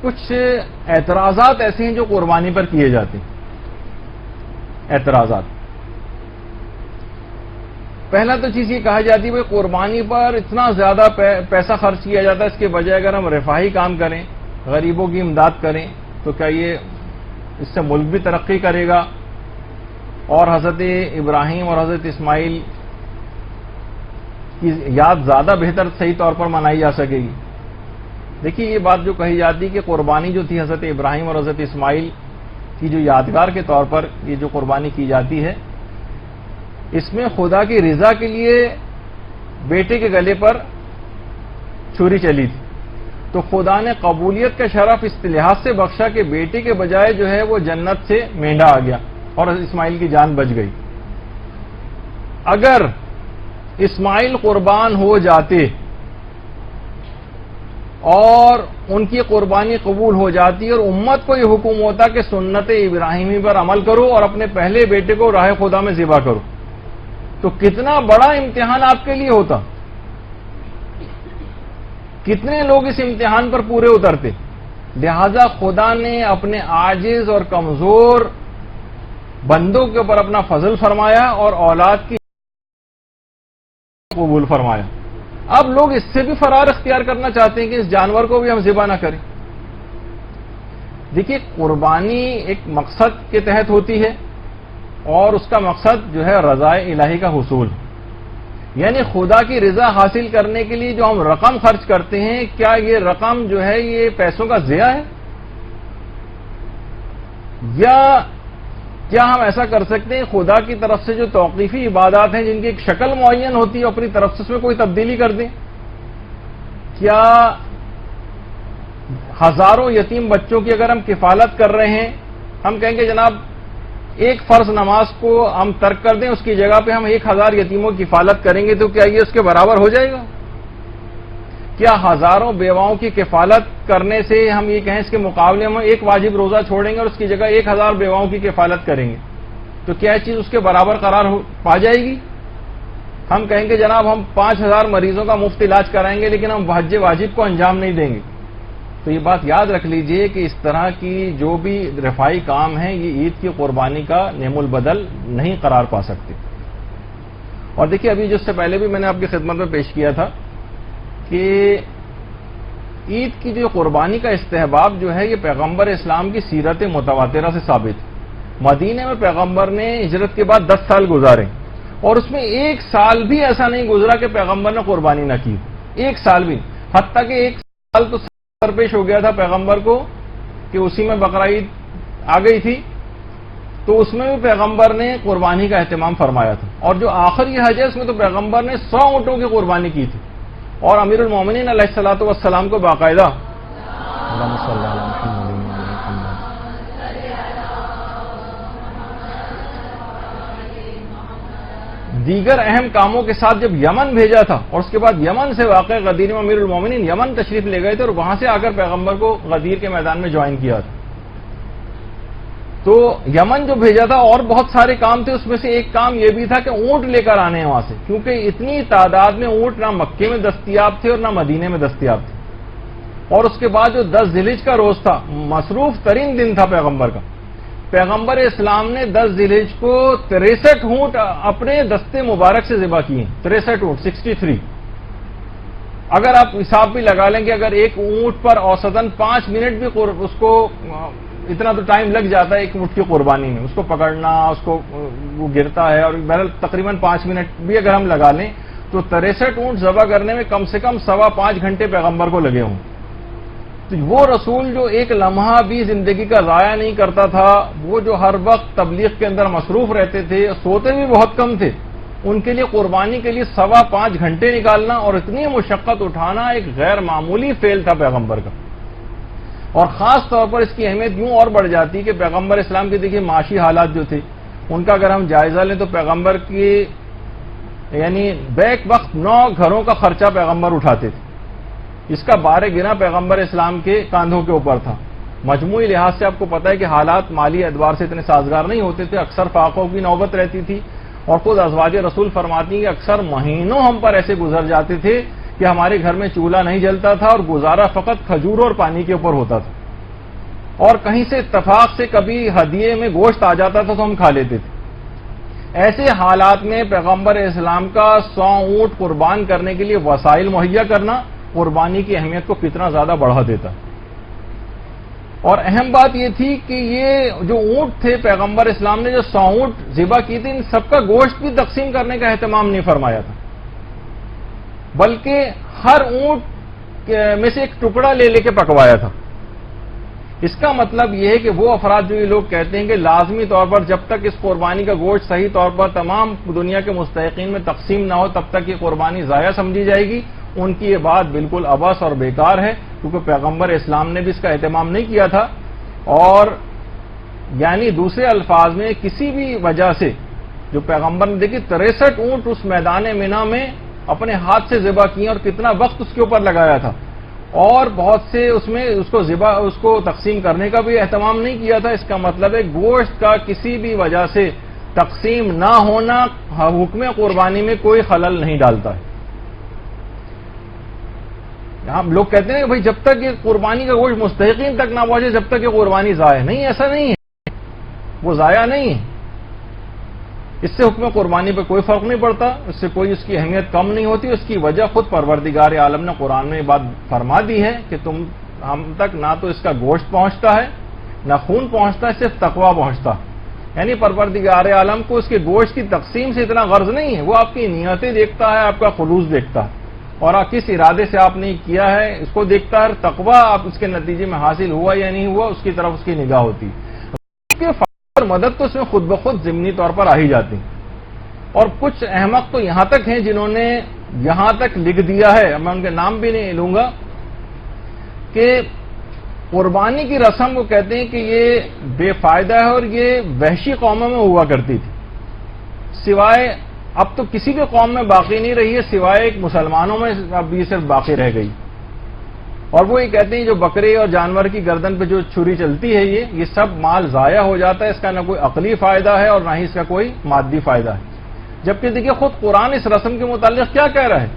کچھ اعتراضات ایسے ہیں جو قربانی پر کیے جاتے ہیں. اعتراضات، پہلا تو چیز یہ کہا جاتی ہے کہ قربانی پر اتنا زیادہ پیسہ خرچ کیا جاتا ہے، اس کے بجائے اگر ہم رفاہی کام کریں، غریبوں کی امداد کریں، تو کیا یہ اس سے ملک بھی ترقی کرے گا اور حضرت ابراہیم اور حضرت اسماعیل کی یاد زیادہ بہتر صحیح طور پر منائی جا سکے گی. دیکھیے، یہ بات جو کہی جاتی کہ قربانی جو تھی حضرت ابراہیم اور حضرت اسماعیل کی جو یادگار کے طور پر یہ جو قربانی کی جاتی ہے، اس میں خدا کی رضا کے لیے بیٹے کے گلے پر چھری چلی تھی، تو خدا نے قبولیت کا شرف اس لحاظ سے بخشا کہ بیٹے کے بجائے جو ہے وہ جنت سے مینڈا آ گیا اور اسماعیل کی جان بچ گئی. اگر اسماعیل قربان ہو جاتے اور ان کی قربانی قبول ہو جاتی اور امت کو یہ حکم ہوتا کہ سنت ابراہیمی پر عمل کرو اور اپنے پہلے بیٹے کو راہ خدا میں ذبح کرو، تو کتنا بڑا امتحان آپ کے لیے ہوتا، کتنے لوگ اس امتحان پر پورے اترتے. لہذا خدا نے اپنے عاجز اور کمزور بندوں کے اوپر اپنا فضل فرمایا اور اولاد کی قبول فرمایا. اب لوگ اس سے بھی فرار اختیار کرنا چاہتے ہیں کہ اس جانور کو بھی ہم ذبح نہ کریں. دیکھیے، قربانی ایک مقصد کے تحت ہوتی ہے اور اس کا مقصد جو ہے رضا الہی کا حصول، یعنی خدا کی رضا حاصل کرنے کے لیے جو ہم رقم خرچ کرتے ہیں، کیا یہ رقم جو ہے یہ پیسوں کا ضیاع ہے، یا کیا ہم ایسا کر سکتے ہیں خدا کی طرف سے جو توقیفی عبادات ہیں جن کی ایک شکل معین ہوتی ہے اپنی طرف سے اس میں کوئی تبدیلی کر دیں؟ کیا ہزاروں یتیم بچوں کی اگر ہم کفالت کر رہے ہیں، ہم کہیں گے جناب ایک فرض نماز کو ہم ترک کر دیں، اس کی جگہ پہ ہم 1000 یتیموں کی کفالت کریں گے، تو کیا یہ اس کے برابر ہو جائے گا؟ کیا ہزاروں بیواؤں کی کفالت کرنے سے ہم یہ کہیں اس کے مقابلے میں ایک واجب روزہ چھوڑیں گے اور اس کی جگہ 1000 بیواؤں کی کفالت کریں گے، تو کیا یہ چیز اس کے برابر قرار پا جائے گی؟ ہم کہیں گے جناب ہم 5000 مریضوں کا مفت علاج کرائیں گے لیکن ہم حج واجب کو انجام نہیں دیں گے. تو یہ بات یاد رکھ لیجئے کہ اس طرح کی جو بھی رفاہی کام ہیں یہ عید کی قربانی کا نعم البدل نہیں قرار پا سکتے. اور دیکھیے، ابھی جو اس سے پہلے بھی میں نے آپ کی خدمت میں پیش کیا تھا کہ عید کی جو قربانی کا استحباب جو ہے یہ پیغمبر اسلام کی سیرت متواترہ سے ثابت ہے. مدینے میں پیغمبر نے ہجرت کے بعد 10 سال گزارے اور اس میں ایک سال بھی ایسا نہیں گزرا کہ پیغمبر نے قربانی نہ کی، ایک سال بھی. حتیٰ کہ ایک سال تو درپیش ہو گیا تھا پیغمبر کو کہ اسی میں بقرعید آ گئی تھی، تو اس میں بھی پیغمبر نے قربانی کا اہتمام فرمایا تھا. اور جو آخری حج ہے اس میں تو پیغمبر نے 100 اونٹوں کی قربانی کی تھی اور امیر المومنین علیہ الصلوۃ والسلام کو باقاعدہ دیگر اہم کاموں کے ساتھ جب یمن بھیجا تھا اور اس کے بعد یمن سے واقع غدیر میں امیر المومنین یمن تشریف لے گئے تھے اور وہاں سے آ کر پیغمبر کو غدیر کے میدان میں جوائن کیا تھا. تو یمن جو بھیجا تھا اور بہت سارے کام تھے، اس میں سے ایک کام یہ بھی تھا کہ اونٹ لے کر آنے ہیں وہاں سے، کیونکہ اتنی تعداد میں اونٹ نہ مکے میں دستیاب تھے اور نہ مدینے میں دستیاب تھے. اور اس کے بعد جو 10 ذی الحجہ کا روز تھا، مصروف ترین دن تھا پیغمبر کا. پیغمبر اسلام نے 10 ذی الحجہ کو 63 اونٹ اپنے دستے مبارک سے ذبح کیے. 63 اونٹ 63. اگر آپ حساب بھی لگا لیں کہ اگر ایک اونٹ پر اوسطاً 5 منٹ بھی اس کو اتنا تو ٹائم لگ جاتا ہے ایک اونٹ کی قربانی میں، اس کو پکڑنا، اس کو وہ گرتا ہے، اور بہرحال تقریباً 5 منٹ بھی اگر ہم لگا لیں تو 63 اونٹ ذبح کرنے میں کم سے کم 5.25 گھنٹے پیغمبر کو لگے ہوں. تو وہ رسول جو ایک لمحہ بھی زندگی کا ضائع نہیں کرتا تھا، وہ جو ہر وقت تبلیغ کے اندر مصروف رہتے تھے، سوتے بھی بہت کم تھے، ان کے لیے قربانی کے لیے 5.25 گھنٹے نکالنا اور اتنی مشقت اٹھانا ایک غیر معمولی فعل تھا پیغمبر کا. اور خاص طور پر اس کی اہمیت یوں اور بڑھ جاتی کہ پیغمبر اسلام کے دیکھیے معاشی حالات جو تھے ان کا اگر ہم جائزہ لیں تو پیغمبر کی یعنی بیک وقت 9 گھروں کا خرچہ پیغمبر اٹھاتے تھے. اس کا بارے گنا پیغمبر اسلام کے کاندھوں کے اوپر تھا. مجموعی لحاظ سے آپ کو پتہ ہے کہ حالات مالی اعتبار سے اتنے سازگار نہیں ہوتے تھے، اکثر فاقوں کی نوبت رہتی تھی، اور خود ازواج رسول فرماتی ہیں کہ اکثر مہینوں ہم پر ایسے گزر جاتے تھے کہ ہمارے گھر میں چولہا نہیں جلتا تھا اور گزارا فقط کھجور اور پانی کے اوپر ہوتا تھا، اور کہیں سے اتفاق سے کبھی ہدیے میں گوشت آ جاتا تھا تو ہم کھا لیتے تھے۔ ایسے حالات میں پیغمبر اسلام کا 100 اونٹ قربان کرنے کے لیے وسائل مہیا کرنا قربانی کی اہمیت کو کتنا زیادہ بڑھا دیتا۔ اور اہم بات یہ تھی کہ یہ جو اونٹ تھے، پیغمبر اسلام نے جو 100 اونٹ ذبح کی تھی، ان سب کا گوشت بھی تقسیم کرنے کا اہتمام نہیں فرمایا تھا، بلکہ ہر اونٹ میں سے ایک ٹکڑا لے لے کے پکوایا تھا۔ اس کا مطلب یہ ہے کہ وہ افراد جو یہ لوگ کہتے ہیں کہ لازمی طور پر جب تک اس قربانی کا گوشت صحیح طور پر تمام دنیا کے مستحقین میں تقسیم نہ ہو تب تک یہ قربانی ضائع سمجھی جائے گی، ان کی یہ بات بالکل عبث اور بیکار ہے، کیونکہ پیغمبر اسلام نے بھی اس کا اہتمام نہیں کیا تھا۔ اور یعنی دوسرے الفاظ میں کسی بھی وجہ سے جو پیغمبر نے دیکھی 63 اونٹ اس میدان مینا میں اپنے ہاتھ سے ذبح کیے اور کتنا وقت اس کے اوپر لگایا تھا، اور بہت سے اس میں اس کو تقسیم کرنے کا بھی اہتمام نہیں کیا تھا۔ اس کا مطلب ہے گوشت کا کسی بھی وجہ سے تقسیم نہ ہونا حکم قربانی میں کوئی خلل نہیں ڈالتا ہے۔ ہم لوگ کہتے ہیں کہ بھائی جب تک یہ قربانی کا گوشت مستحقین تک نہ پہنچے جب تک یہ قربانی ضائع نہیں، ایسا نہیں ہے، وہ ضائع نہیں ہے۔ اس سے حکم قربانی پہ کوئی فرق نہیں پڑتا، اس سے کوئی اس کی اہمیت کم نہیں ہوتی۔ اس کی وجہ خود پروردگار عالم نے قرآن میں یہ بات فرما دی ہے کہ ہم تک نہ تو اس کا گوشت پہنچتا ہے نہ خون پہنچتا ہے، صرف تقویٰ پہنچتا ہے۔ یعنی پروردگار عالم کو اس کے گوشت کی تقسیم سے اتنا غرض نہیں ہے، وہ آپ کی نیتیں دیکھتا ہے، آپ کا خلوص دیکھتا ہے، اور آپ کس ارادے سے آپ نے کیا ہے اس کو دیکھتا ہے۔ تقویٰ آپ اس کے نتیجے میں حاصل ہوا یا نہیں ہوا اس کی طرف اس کی نگاہ ہوتی ہے۔ اور مدد تو اس میں خود بخود ضمنی طور پر آ ہی جاتی، اور کچھ احمق تو یہاں تک ہیں جنہوں نے یہاں تک لکھ دیا ہے، میں ان کے نام بھی نہیں لوں گا، کہ قربانی کی رسم کو کہتے ہیں کہ یہ بے فائدہ ہے اور یہ وحشی قوموں میں ہوا کرتی تھی، سوائے اب تو کسی بھی قوم میں باقی نہیں رہی ہے، سوائے ایک مسلمانوں میں اب یہ صرف باقی رہ گئی۔ اور وہ یہ کہتے ہیں جو بکرے اور جانور کی گردن پہ جو چھری چلتی ہے یہ سب مال ضائع ہو جاتا ہے، اس کا نہ کوئی عقلی فائدہ ہے اور نہ ہی اس کا کوئی مادی فائدہ ہے۔ جبکہ دیکھیے خود قرآن اس رسم کے متعلق کیا کہہ رہا ہے،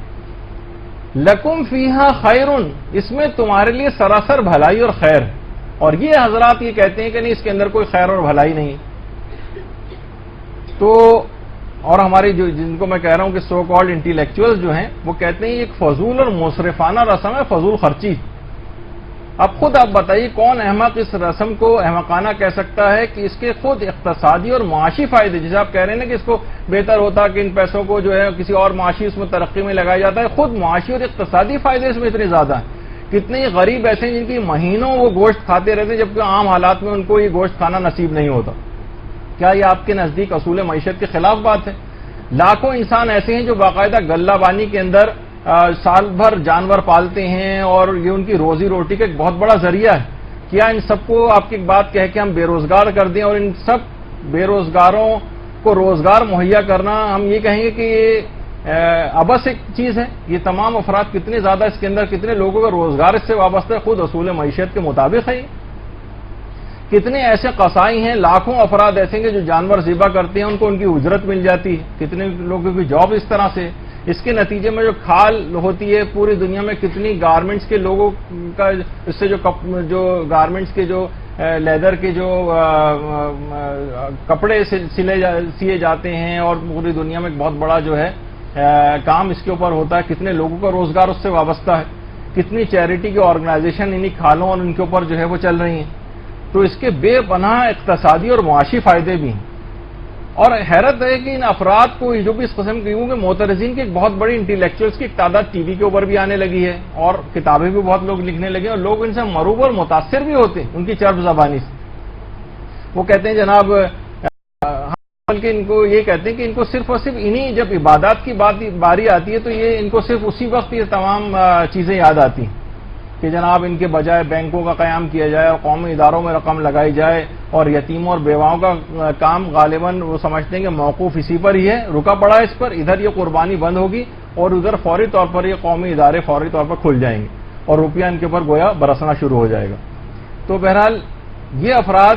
لکم فیہا خیرن، اس میں تمہارے لیے سراسر بھلائی اور خیر ہے۔ اور یہ حضرات یہ کہتے ہیں کہ نہیں اس کے اندر کوئی خیر اور بھلائی نہیں ہے۔ تو اور ہماری جن کو میں کہہ رہا ہوں کہ سو کالڈ انٹیلیکچوئلز جو ہیں وہ کہتے ہیں یہ ایک فضول اور مصرفانہ رسم ہے، فضول خرچی۔ اب خود آپ بتائیے کون احمق اس رسم کو احمقانہ کہہ سکتا ہے کہ اس کے خود اقتصادی اور معاشی فائدے، جیسے آپ کہہ رہے ہیں نا کہ اس کو بہتر ہوتا کہ ان پیسوں کو جو ہے کسی اور معاشی اس میں ترقی میں لگایا جاتا ہے، خود معاشی اور اقتصادی فائدے اس میں اتنے زیادہ ہیں۔ کتنے غریب ایسے ہیں جن کی مہینوں وہ گوشت کھاتے رہتے ہیں جبکہ عام حالات میں ان کو یہ گوشت کھانا نصیب نہیں ہوتا۔ کیا یہ آپ کے نزدیک اصول معیشت کے خلاف بات ہے؟ لاکھوں انسان ایسے ہیں جو باقاعدہ غلہ بانی کے اندر سال بھر جانور پالتے ہیں اور یہ ان کی روزی روٹی کا ایک بہت بڑا ذریعہ ہے۔ کیا ان سب کو آپ کی ایک بات کہہ کے ہم بے روزگار کر دیں اور ان سب بے روزگاروں کو روزگار مہیا کرنا ہم یہ کہیں گے کہ یہ عبث ایک چیز ہے؟ یہ تمام افراد کتنے زیادہ اس کے اندر کتنے لوگوں کا روزگار اس سے وابستہ ہے، خود اصول معیشت کے مطابق ہے۔ کتنے ایسے قصائی ہیں، لاکھوں افراد ایسے ہیں جو جانور ذبح کرتے ہیں ان کو ان کی اجرت مل جاتی ہے، کتنے لوگوں کی جاب اس طرح سے۔ اس کے نتیجے میں جو کھال ہوتی ہے پوری دنیا میں کتنی گارمنٹس کے لوگوں کا اس سے جو گارمنٹس کے جو لیدر کے جو کپڑے سیے جاتے ہیں اور پوری دنیا میں ایک بہت بڑا جو ہے کام اس کے اوپر ہوتا ہے، کتنے لوگوں کا روزگار اس سے وابستہ ہے، کتنی چیریٹی کی آرگنائزیشن انہی کھالوں اور ان کے اوپر جو ہے وہ چل رہی ہیں۔ تو اس کے بے پناہ اقتصادی اور معاشی فائدے بھی ہیں۔ اور حیرت ہے کہ ان افراد کو جو بھی اس قسم کے کہ معترضین کی ایک بہت بڑی انٹیلیکچوئلس کی ایک تعداد ٹی وی کے اوپر بھی آنے لگی ہے اور کتابیں بھی بہت لوگ لکھنے لگے اور لوگ ان سے مروب اور متاثر بھی ہوتے ہیں ان کی چرب زبانی سے۔ وہ کہتے ہیں جناب بلکہ ان کو یہ کہتے ہیں کہ ان کو صرف اور صرف انہی جب عبادات کی باری آتی ہے تو یہ ان کو صرف اسی وقت یہ تمام چیزیں یاد آتی ہیں کہ جناب ان کے بجائے بینکوں کا قیام کیا جائے اور قومی اداروں میں رقم لگائی جائے، اور یتیموں اور بیواؤں کا کام غالباً وہ سمجھتے ہیں کہ موقوف اسی پر ہی ہے، رکا پڑا ہے اس پر، ادھر یہ قربانی بند ہوگی اور ادھر فوری طور پر یہ قومی ادارے فوری طور پر کھل جائیں گے اور روپیہ ان کے اوپر گویا برسنا شروع ہو جائے گا۔ تو بہرحال یہ افراد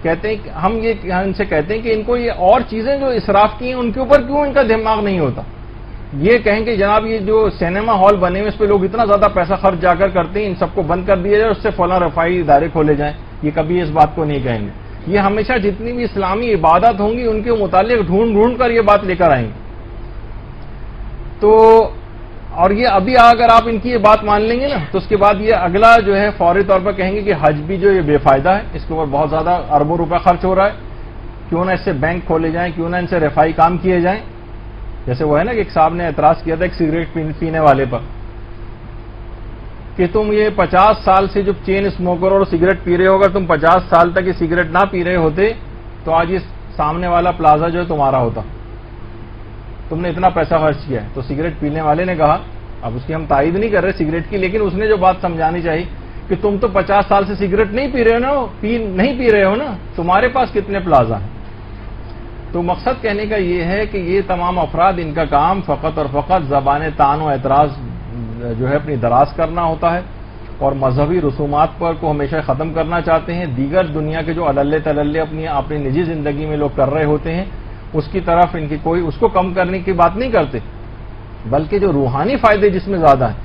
کہتے ہیں کہ ہم ان سے کہتے ہیں کہ ان کو یہ اور چیزیں جو اسراف کی ہیں ان کے اوپر کیوں ان کا دماغ نہیں ہوتا؟ یہ کہیں کہ جناب یہ جو سینما ہال بنے ہوئے اس پہ لوگ اتنا زیادہ پیسہ خرچ جا کر کرتے ہیں، ان سب کو بند کر دیا جائے، اس سے فلاں رفائی ادارے کھولے جائیں، یہ کبھی اس بات کو نہیں کہیں گے. یہ ہمیشہ جتنی بھی اسلامی عبادت ہوں گی ان کے متعلق ڈھونڈ کر یہ بات لے کر آئیں گے. تو اور یہ ابھی اگر آپ ان کی یہ بات مان لیں گے نا تو اس کے بعد یہ اگلا جو ہے فوری طور پر کہیں گے کہ حج بھی جو یہ بے فائدہ ہے، اس کے اوپر بہت زیادہ اربوں روپے خرچ ہو رہا ہے، کیوں نہ اس سے بینک کھولے جائیں، کیوں نہ ان سے رفائی کام کیے جائیں. جیسے وہ ہے نا کہ ایک صاحب نے اعتراض کیا تھا ایک سگریٹ پینے والے پر کہ تم یہ 50 سال سے جو چین اسموکر اور سگریٹ پی رہے ہو، اگر تم 50 سال تک یہ سگریٹ نہ پی رہے ہوتے تو آج اس سامنے والا پلازا جو ہے تمہارا ہوتا، تم نے اتنا پیسہ خرچ کیا ہے. تو سگریٹ پینے والے نے کہا، اب اس کی ہم تائید نہیں کر رہے سگریٹ کی، لیکن اس نے جو بات سمجھانی چاہیے کہ تم تو 50 سال سے سگریٹ نہیں پی رہے ہو نا، نہیں پی رہے ہو نا، تمہارے پاس کتنے پلازا ہیں. تو مقصد کہنے کا یہ ہے کہ یہ تمام افراد ان کا کام فقط اور فقط زبان طعن و اعتراض جو ہے اپنی دراز کرنا ہوتا ہے اور مذہبی رسومات پر کو ہمیشہ ختم کرنا چاہتے ہیں. دیگر دنیا کے جو عللے تللے اپنی نجی زندگی میں لوگ کر رہے ہوتے ہیں اس کی طرف ان کی کوئی اس کو کم کرنے کی بات نہیں کرتے، بلکہ جو روحانی فائدے جس میں زیادہ ہیں